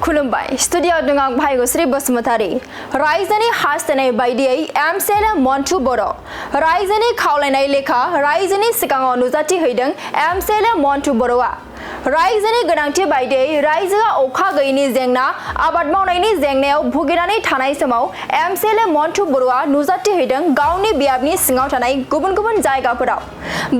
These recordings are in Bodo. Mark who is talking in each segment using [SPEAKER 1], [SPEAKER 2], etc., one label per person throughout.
[SPEAKER 1] खुलुमबाय स्टुडिअ दं आं भाइगोस्री बसुमतारी रायजोनि हास्थायनाय बायदियै एमसेल मन्टु बर' रायजोनि खावलायनाय लेखा रायजोनि सिगाङाव नुजाथि हैदों एमसेल मन्टु बर'आ रायजोनि गोनांथि बायदियै रायजोआ अखा गैयैनि जेंना आबाद मावनायनि जेंनायाव भुगिनानै थानाय समाव एमसेल मन्टु बर'आ नुजाथि हैदों गावनि बियाबनि सिङाव थानाय गुबुन गुबुन जायगाफोराव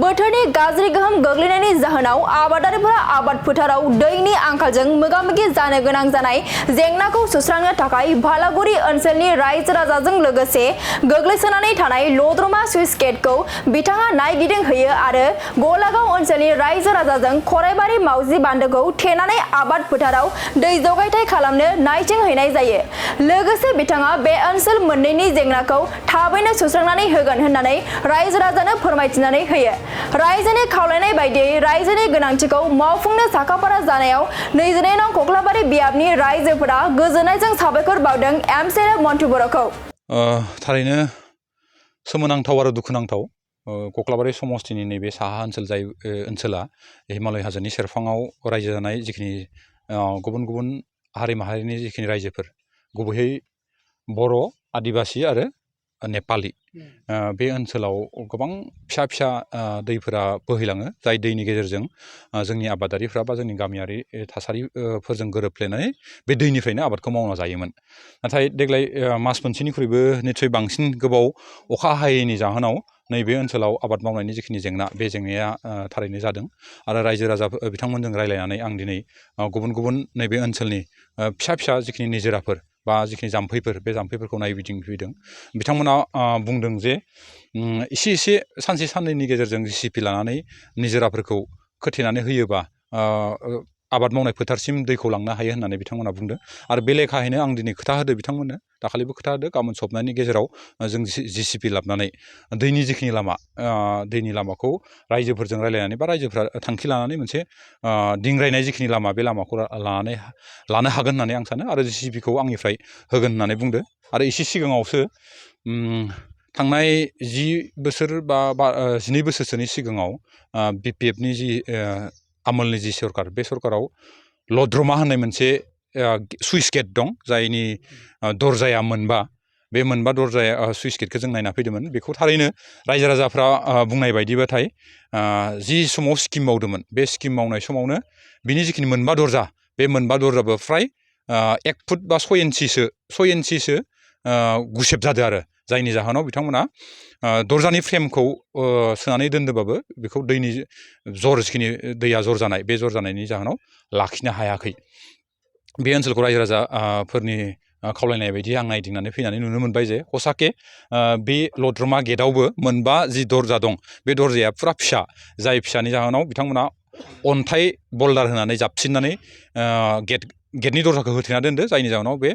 [SPEAKER 1] बोथोरनि गाज्रि गोहोम गोग्लैनायनि जाहोनाव आबादारिफोरा आबाद फोथाराव दैनि आंखालजों मोगा-मोगि जानो गोनां जानाय जेंनाखौ सुस्रांनो थाखाय भालागुरि ओनसोलनि रायजो राजाजों लोगोसे गोग्लैसोनानै थानाय लद्रमा सुइस गेटखौ बिथाङा नायगिदिंहैयो आरो गलागाव ओनसोलनि रायजो राजाजों खराइबारि मावजि बान्दोखौ थेनानै आबाद फोथाराव दै जगायथाय खालामनो नायथिंहैनाय जायो लोगोसे बिथाङा बे ओनसोल मोननैनि जेंनाखौ थाबैनो सुस्रांनानै होगोन होननानै रायजो राजानो फोरमायथिनानै होयो रायजोनि खावलायनाय बायदियै रायजोनि गोनांथिखौ मावफुंनो साखाफारा जानायाव 22 नं कक्लाबारि बियाबनि रायजोफोरा गोजोननायजों साबायखर बावदों एमसेल मन्टु बर'खौ
[SPEAKER 2] थारैनो सोमोनांथाव आरो दुखुनांथाव कक्लाबारि समस्तिनि नैबे साहा ओनसोल जाय ओनसोला हिमालय हाजोनि सेरफाङाव रायजो जानाय जिखिनि गुबुन गुबुन हारि माहारिनि जिखिनि रायजोफोर गुबैयै बर' आदिबासि आरो नेपालि बे ओनसोलाव गोबां फिसा फिसा दैफोरा बोहैलाङो जाय दैनि गेजेरजों जोंनि आबादारिफ्रा बा जोंनि गामियारि थासारिफोरजों गोरोबफ्लेनानै बे दैनिफ्रायनो आबादखौ मावना जायोमोन नाथाय देग्लाय मास मोनसेनिख्रुइबो निस्सय बांसिन गोबाव अखा हायैनि जाहोनाव नैबे ओनसोलाव आबाद मावनायनि जिखिनि जेंना बे जेंनाया थारैनो जादों आरो रायजो राजा बिथांमोनजों रायलायनानै आं दिनै गुबुन गुबुन नैबे ओनसोलनि फिसा फिसा जिखिनि निजोराफोर बा जिखिनि जाम्फैफोर बे जाम्फैफोरखौ नायगिदिंफैदों बिथांमोना बुंदों जे एसे एसे सानसे साननैनि गेजेरजों जिसिपि लानानै निजोराफोरखौ खोथेनानै होयोबा आबाद मावनाय फोथारसिम दैखौ लांनो हायो होननानै बिथांमोना बुंदों आरो बे लेखायैनो आं दिनै खोथा होदो बिथांमोननो दाखालिबो खोथा होदो गाबोन सप्तानि गेजेराव जों जिसिपि लाबोनानै दैनि जिखिनि लामा दैनि लामाखौ रायजोफोरजों रायलायनानै बा रायजोफ्रा थांखि लानानै मोनसे दिंग्रायनाय जिखिनि लामा बे लामाखौ लानो हागोन होननानै आं सानो आरो जिसिपिखौ आंनिफ्राय होगोन होननानै बुंदो आरो एसे सिगाङावसो थांनाय 10 बोसोर बा 12 बोसोरसोनि सिगाङाव बिपिएफनि जि आमोलनि जि सरकार बे सरकाराव लद्रमा होननाय मोनसे सुइस गेट दं जायनि दरजाया मोनबा बे मोनबा दरजाया सुइस गेटखौ जों नायना फैदोंमोन बेखौ थारैनो रायजो राजाफ्रा बुंनाय बायदिबाथाय जि समाव स्किम मावदोंमोन बे स्किम मावनाय समावनो बिनि जिखिनि मोनबा दरजा बे मोनबा दरजाबो फ्राय 1 फुट बा 6 इन्सिसो गुसेब जादों आरो जायनि जाहोनाव बिथांमोना दरजानि फ्रेमखौ सोनानै दोन्दोंबाबो बेखौ दैनि जिखिनि दैया जर जानाय बे जर जानायनि जाहोनाव लाखिनो हायाखै बे ओनसोलखौ रायजो राजाफोरनि खावलायनाय बायदि आं नायदिंनानै फैनानै नुनो मोनबाय जे हसाके बे लद्रमा गेटआवबो मोनबा जि दरजा दं बे दरजाया फुरा फिसा जाय फिसानि जाहोनाव बिथांमोना अन्थाइ बल्डार होनानै जाबसिननानै गेटनि दरजाखौ होथेना दोनदो जायनि जाहोनाव बे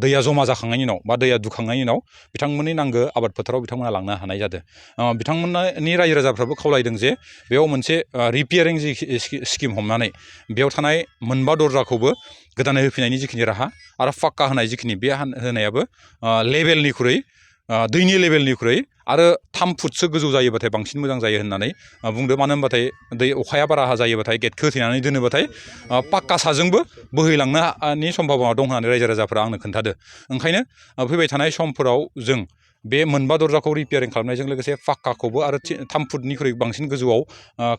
[SPEAKER 2] दैया जमा जाखांनायनि उनाव बा दैया दुखांनायनि उनाव बिथांमोननि नांगौ आबाद फोथाराव बिथांमोना लांनो हानाय जादों बिथांमोननि रायजो राजाफ्राबो खावलायदों जे बेयाव मोनसे रिपेयारिं जि स्किम हमनानै बेयाव थानाय मोनबा दरजाखौबो गोदानै होफिननायनि जिखिनि राहा आरो फाक्का होनाय जिखिनि बे होनायाबो लेभेलनिख्रुइ दैनि लेभेलनिख्रुइ आरो 3 फुटसो गोजौ जायोबाथाय बांसिन मोजां जायो होननानै बुंदों मानो होनबाथाय अखाया बारा जायोबाथाय गेटखौ होथेनानै दोनोबाथाय पाक्का साजोंबो बोहैलांनायनि सम्भाबना दं होननानै रायजो राजाफ्रा आंनो खोन्थादो ओंखायनो फैबाय थानाय समफोराव जों बे मोनबा दरजाखौ रिपेयारिं खालामनायजों लोगोसे पाक्काखौबो आरो 3 फुटनिख्रुइ बांसिन गोजौआव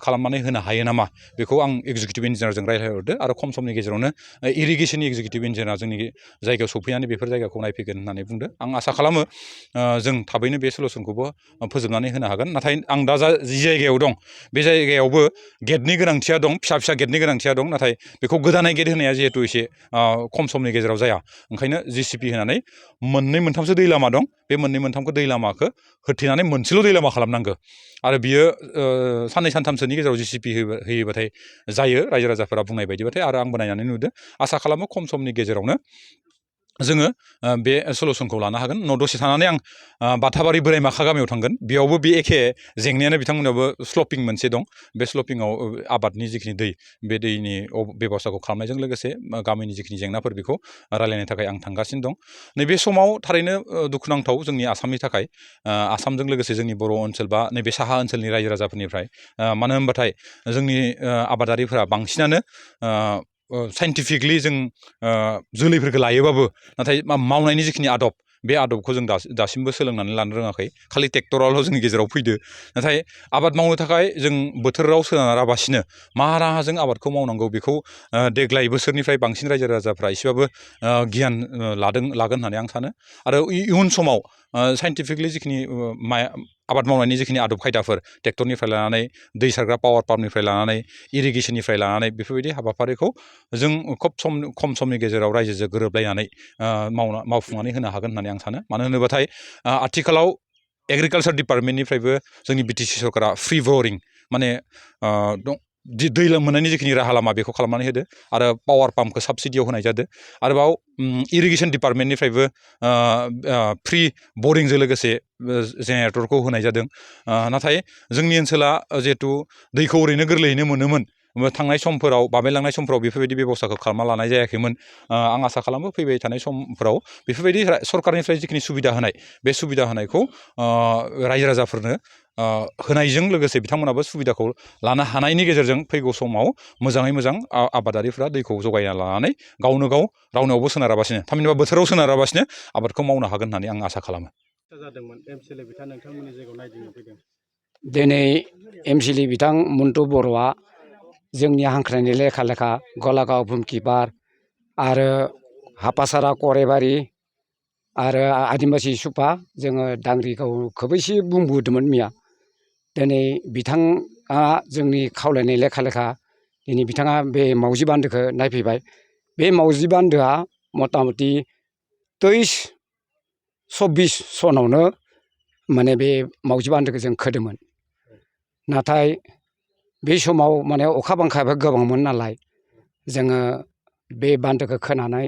[SPEAKER 2] खालामनानै होनो हायो नामा बेखौ आं एक्जिकिउटिभ इन्जिनियारजों रायज्लायहरदो आरो खम समनि गेजेरावनो इरिगेसननि एक्जिकिउटिभ इन्जिनियारा जोंनि जायगायाव सफैनानै बेफोर जायगाखौ नायफैगोन होननानै बुंदो आं आसा खालामो जों थाबैनो बे सलुसनखौबो फोजोबनानै होनो हागोन नाथाय आं दा जि जायगायाव दं बे जायगायावबो गेटनि गोनांथिया दं फिसा फिसा गेटनि गोनांथिया दं नाथाय बेखौ गोदानै गेट होनाया जिहेतु एसे खम समनि गेजेराव जाया ओंखायनो जिसिपि होनानै 2 मोनथामसो दै लामा दं बे 2 मोनथामखौ दै लामाखौ होथेनानै मोनसेल' दै लामा खालामनांगौ आरो बियो साननै सानथामसोनि गेजेराव जिसिपि होयोबाथाय जायो रायजो राजाफोरा बुंनाय बायदिबाथाय आरो आंबो नायनानै नुदों आसा खालामो खम समनि गेजेरावनो जोङो बे सलुसनखौ लानो हागोन उनाव दसे थानानै आं बाथाबारि बोराइ माखा गामियाव थांगोन बेयावबो बे एखे जेंनायानो बिथांमोनावबो स्लपिं मोनसे दं बे स्लपिङाव आबादनि जिखिनि दै बे दैनि बेबस्थाखौ खालामनायजों लोगोसे गामिनि जिखिनि जेंनाफोर बेखौ रायलायनो थाखाय आं थांगासिनो दं नैबे समाव थारैनो दुखुनांथाव जोंनि आसामनि थाखाय आसामजों लोगोसे जोंनि बर' ओनसोल बा नैबे साहा ओनसोलनि रायजो राजाफोरनिफ्राय मानो होनबाथाय जोंनि आबादारिफोरा बांसिनानो साइन्टिफिकलि जों जोलैफोरखौ लायोबाबो नाथाय मावनायनि जिखिनि आदब बे आदबखौ जों दासिमबो सोलोंनानै लानो रोङाखै खालि ट्रेक्टराल' जोंनि गेजेराव फैदो नाथाय आबाद मावनो थाखाय जों बोथोराव सोनाराबासिनो मा राहाजों आबादखौ मावनांगौ बेखौ देग्लाय बोसोरनिफ्राय बांसिन रायजो राजाफ्रा एसेबाबो गियान लागोन होननानै आं सानो आरो इयुन समाव साइन्टिफिकलि जिखिनि आबाद मावनायनि जिखिनि आदब खायदाफोर ट्रेक्टरनिफ्राय लानानै दै सारग्रा पावार पाम्पनिफ्राय लानानै इरिगेसननिफ्राय लानानै बेफोरबायदि हाबाफारिखौ जों खोब खम समनि गेजेराव रायजोजों गोरोबलायनानै मावफुंनानै होनो हागोन होननानै आं सानो मानो होनोबाथाय आथिखालाव एग्रिकालसार डिपार्टमेन्टनिफ्रायबो जोंनि बिटिसि सरकारा फ्रि बरिं माने दै मोननायनि जिखिनि राहा लामा बेखौ खालामनानै होदो आरो पावार पाम्पखौ साबसिडियाव होनाय जादों आरोबाव इरिगेसन डिपार्टमेन्टनिफ्रायबो फ्रि बरिंजों लोगोसे जेनेरेटरखौ होनाय जादों नाथाय जोंनि ओनसोला जिहेथु दैखौ ओरैनो गोरलैयैनो मोनोमोन थांनाय समफोराव बाबेनलांनाय समफोराव बेफोरबायदि बेबस्थाखौ खालामना लानाय जायाखैमोन आं आसा खालामो फैबाय थानाय समफोराव बेफोरबायदि सरकारनिफ्राय जिखिनि सुबिदा होनाय बे सुबिदा होनायखौ रायजो राजाफोरनो होनायजों लोगोसे बिथांमोनाबो सुबिदाखौ लानो हानायनि गेजेरजों फैगौ समाव मोजाङै मोजां आबादारिफ्रा दैखौ जगायना लानानै गावनो गाव रावनावबो सोनाराबासिनो थामहिनबा बोथोराव सोनाराबासिनो आबादखौ मावनो हागोन होननानै आं आसा खालामो
[SPEAKER 3] जादोंमोन एमसिएलए बिथाङा नोंथांमोननि जायगायाव नायदिंनो फैदों
[SPEAKER 4] दिनै एमसिएलए बिथां मन्टु बर'आ जोंनि हांख्रायनाय लेखा लेखा गलागाव भुमखिपार आरो हापासारा करेबारि आरो आदिबासि सुपा जोङो दांग्रिगावखौबो एसे बुंबोदोंमोन मैया दिनै बिथाङा जोंनि खावलायनाय लेखा लेखा दिनै बिथाङा बे मावजि बान्दोखौ नायफैबाय बे मावजि बान्दोआ मथा मथि 23-24 सनावनो माने बे मावजि बान्दोखौ जों खोदोंमोन नाथाय बे समाव माने अखा बांखायाबो गोबांमोन नालाय जोङो बे बान्दोखौ खोनानै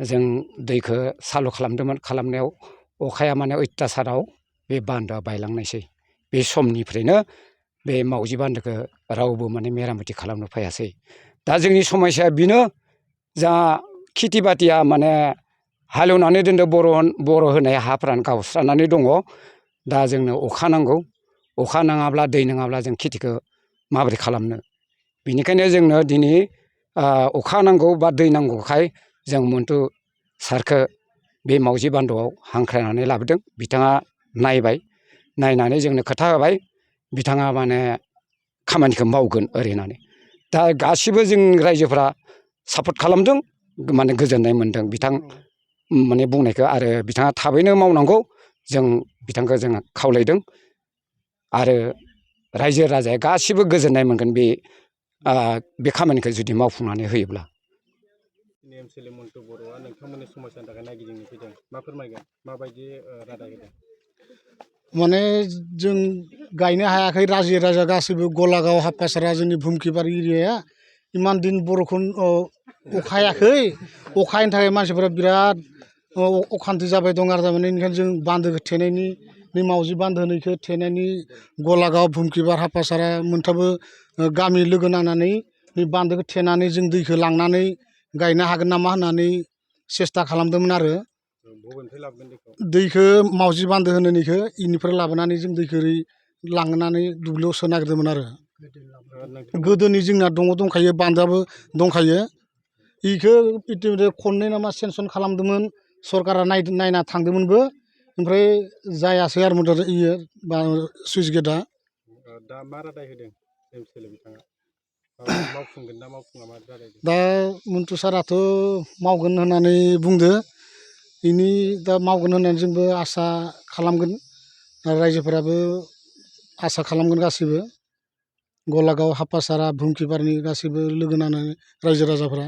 [SPEAKER 4] जों दैखौ सालु खालामदोंमोन खालामनायाव अखाया माने अयथासाराव बे बान्दोआ बायलांनायसै बे समनिफ्रायनो बे मावजि बान्दोखौ रावबो माने मेरामति खालामनो फैयासै दा जोंनि समस्याया बेनो जा खेथि बाथिया माने हालेवनानै दोनदों बर' होनाय हाफ्रानो गावस्रानानै दङ दा जोंनो अखा नांगौ अखा नाङाब्ला दै नङाब्ला जों खेथिखौ माबोरै खालामनो बेनिखायनो जोंनो दिनै अखा नांगौ बा दै नांगौखाय जों मन्टु सारखौ बे मावजि बान्दोआव हांख्रायनानै लाबोदों बिथाङा नायबाय नायनानै जोंनो खोथा होबाय बिथाङा माने खामानिखौ मावगोन ओरै होननानै दा गासिबो जों रायजोफ्रा सापर्ट खालामदों माने गोजोननाय मोनदों बिथां माने बुंनायखौ आरो बिथाङा थाबैनो मावनांगौ जों बिथांखौ जों खावलायदों आरो रायजो राजाया गासिबो गोजोननाय मोनगोन बे खामानिखौ जुदि मावफुंनानै होयोब्ला
[SPEAKER 3] एमसिएलए मन्टु बर'आ नोंथांमोननि समस्यानि थाखाय नायगिदिंनो फैदों मा फोरमायगोन माबायदि रादाय होदों
[SPEAKER 5] माने जों गायनो हायाखै रायजो राजा गासैबो गलागाव हापासारा जोंनि भुमखिपार एरियाया इमान दिन बर'खुन अखा हायाखै अखानि थाखाय मानसिफोरा बिराद अखान्थि जाबाय दं आरो थारमाने ओंखायनो जों बान्दोखौ थेनायनि बे मावजि बान्दो होनायखौ थेनायनि गलागाव भुमखिपार हापासारा मोनथामबो गामि लोगो नांनानै बे बान्दोखौ थेनानै जों दैखौ लांनानै गायनो हागोन नामा होननानै सेस्था खालामदोंमोन आरो
[SPEAKER 3] बबेनिफ्राय लाबोगोन
[SPEAKER 5] दैखौ मावजि बान्दो होनायनिखौ इनिफ्राय लाबोनानै जों दैखौ ओरै लांनानै दुब्लियाव सोनो नागिरदोंमोन आरो गोदोनि जोंना दंखायो बान्दोआबो दंखायो इखौ इतिमधे खननै नामा सेंसन खालामदोंमोन सरकारा नायना थांदोंमोनबो ओमफ्राय जायासै आरो मुथते इयो सुइस गेटआ
[SPEAKER 3] दा मा रादाय होदों एमसिएलए बिथाङा मावफुंगोन ना मावफुङा मा रादाय
[SPEAKER 5] दा मन्टु साराथ' मावगोन होननानै बुंदो इनि दा मावगोन होननानै जोंबो आसा खालामगोन रायजोफोराबो आसा खालामगोन गासैबो गलागाव हापासारा भुमखिपारनि गासैबो लोगो नांनानै रायजो राजाफ्रा